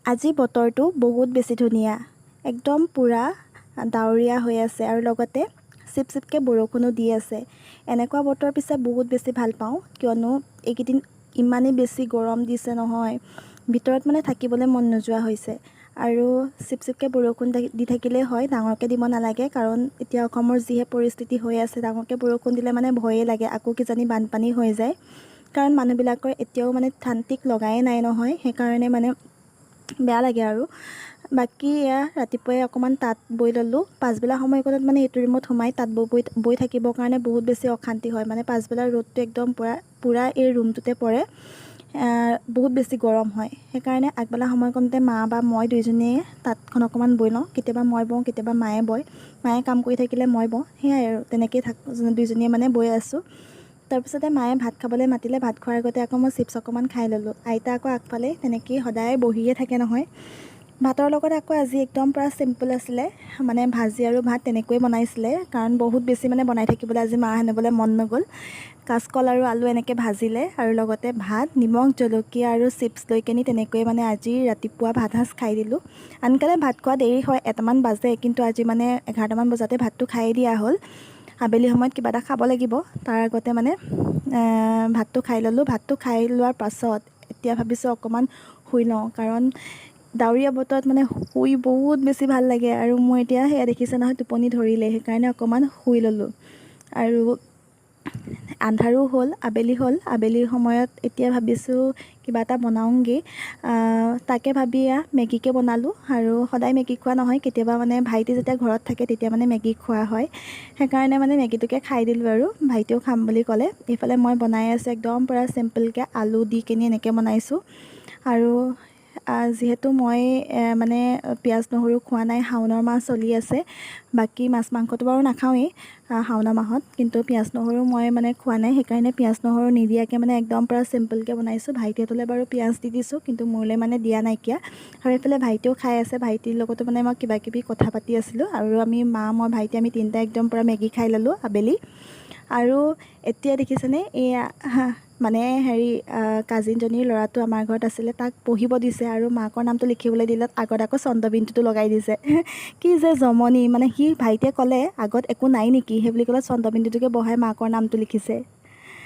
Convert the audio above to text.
আজি বতৰটো বহুত বেছি ধুনীয়া, একদম পূৰা ডাৱৰীয়া হৈ আছে আৰু লগতে চিপ চিপকৈ বৰষুণো দি আছে। এনেকুৱা বতৰ পিছে বহুত বেছি ভাল পাওঁ, কিয়নো এইকেইদিন ইমানেই বেছি গৰম দিছে নহয়, ভিতৰত মানে থাকিবলৈ মন নোযোৱা হৈছে। আৰু চিপ চিপকৈ বৰষুণ দি থাকিলেই হয়, ডাঙৰকৈ দিব নালাগে, কাৰণ এতিয়া অসমৰ যিহে পৰিস্থিতি হৈ আছে, ডাঙৰকৈ বৰষুণ দিলে মানে ভয়েই লাগে, আকৌ কিজানি বানপানী হৈ যায়। কাৰণ মানুহবিলাকৰ এতিয়াও মানে ঠান্তিক লগাই নাই নহয়, সেইকাৰণে মানে বেয়া লাগে আৰু। বাকী এয়া ৰাতিপুৱাই অকণমান তাঁত বৈ ল'লোঁ। পাছবেলা সময়কণত মানে এইটো ৰুমত সোমাই তাঁত বৈ থাকিবৰ কাৰণে বহুত বেছি অশান্তি হয়, মানে পাছবেলা ৰ'দটো একদম পূৰা এই ৰুমটোতে পৰে, বহুত বেছি গৰম হয়। সেইকাৰণে আগবেলা সময়কণতে মা বা মই দুইজনীয়ে তাঁতখন অকণমান বৈ লওঁ। কেতিয়াবা মই বওঁ, কেতিয়াবা মায়ে বয়। মায়ে কাম কৰি থাকিলে মই বওঁ, সেয়াই আৰু তেনেকৈয়ে দুইজনীয়ে মানে বৈ আছোঁ। তাৰপিছতে মায়ে ভাত খাবলৈ মাতিলে, ভাত খোৱাৰ আগতে আকৌ মই চিপছ অকণমান খাই ল'লোঁ। আইতা আকৌ আগফালে তেনেকৈয়ে সদায় বহিয়ে থাকে নহয়। ভাতৰ লগত আকৌ আজি একদম পূৰা চিম্পল আছিলে, মানে ভাজি আৰু ভাত তেনেকৈয়ে বনাইছিলে, কাৰণ বহুত বেছি মানে বনাই থাকিবলৈ আজি মা আনিবলৈ মন নগ'ল। কাচকল আৰু আলু এনেকৈ ভাজিলে আৰু লগতে ভাত, নিমখ, জলকীয়া আৰু চিপছ লৈ কিনি তেনেকৈয়ে মানে আজি ৰাতিপুৱা ভাত সাঁজ খাই দিলোঁ। আনকালে ভাত খোৱা দেৰি হয়, 1টামান বাজে, কিন্তু আজি মানে 11টামান বজাতে ভাতটো খায়েই দিয়া হ'ল। আবেলি সময়ত কিবা এটা খাব লাগিব, তাৰ আগতে মানে ভাতটো খাই ল'লোঁ। ভাতটো খাই লোৱাৰ পাছত এতিয়া ভাবিছোঁ অকণমান শুই লওঁ, কাৰণ ডাৱৰীয়া বতৰত মানে শুই বহুত বেছি ভাল লাগে। আৰু মোৰ এতিয়া সেয়া দেখিছে নহয়, টোপনি ধৰিলে, সেইকাৰণে অকণমান শুই ল'লোঁ। আৰু আন্ধাৰো হ'ল, আবেলিৰ সময়ত এতিয়া ভাবিছোঁ কিবা এটা বনাওঁগৈ। তাকে ভাবি মেগীকে বনালোঁ। আৰু সদায় মেগী খোৱা নহয়, কেতিয়াবা মানে ভাইটি যেতিয়া ঘৰত থাকে তেতিয়া মানে মেগী খোৱা হয়, সেইকাৰণে মানে মেগীটোকে খাই দিলোঁ। আৰু ভাইটিয়েও খাম বুলি ক'লে। এইফালে মই বনাই আছোঁ একদম পূৰা চিম্পলকৈ আলু দি কিনি এনেকৈ বনাইছোঁ। আৰু যিহেতু মই মানে পিঁয়াজ নহৰু খোৱা নাই, শাওণৰ মাহ চলি আছে, বাকী মাছ মাংসটো বাৰু নাখাওঁৱেই শাওণৰ মাহত, কিন্তু পিঁয়াজ নহৰু মই মানে খোৱা নাই, সেইকাৰণে পিঁয়াজ নহৰু নিদিয়াকৈ মানে একদম পূৰা চিম্পলকৈ বনাইছোঁ। ভাইটিহঁতলৈ বাৰু পিঁয়াজ দি দিছোঁ, কিন্তু মোলৈ মানে দিয়া নাইকিয়া। আৰু এইফালে ভাইটিয়েও খাই আছে, ভাইটিৰ লগতো মানে মই কিবাকিবি কথা পাতি আছিলোঁ। আৰু আমি মা, মই, ভাইটি আমি তিনিটাই একদম পূৰা মেগী খাই ল'লোঁ আবেলি। আৰু এতিয়া দেখিছেনে, এয়া মানে কাজিনজনীৰ ল'ৰাটো আমাৰ ঘৰত আছিলে, তাক পঢ়িব দিছে আৰু মাকৰ নামটো লিখিবলৈ দিলত আগত আকৌ চন্দ্ৰবিন্দুটো লগাই দিছে। কি যে জমনি, মানে ভাইটিয়ে ক'লে আগত একো নাই নেকি, সেই বুলি ক'লে চন্দ্ৰবিন্দুটোকে বহাই মাকৰ নামটো লিখিছে।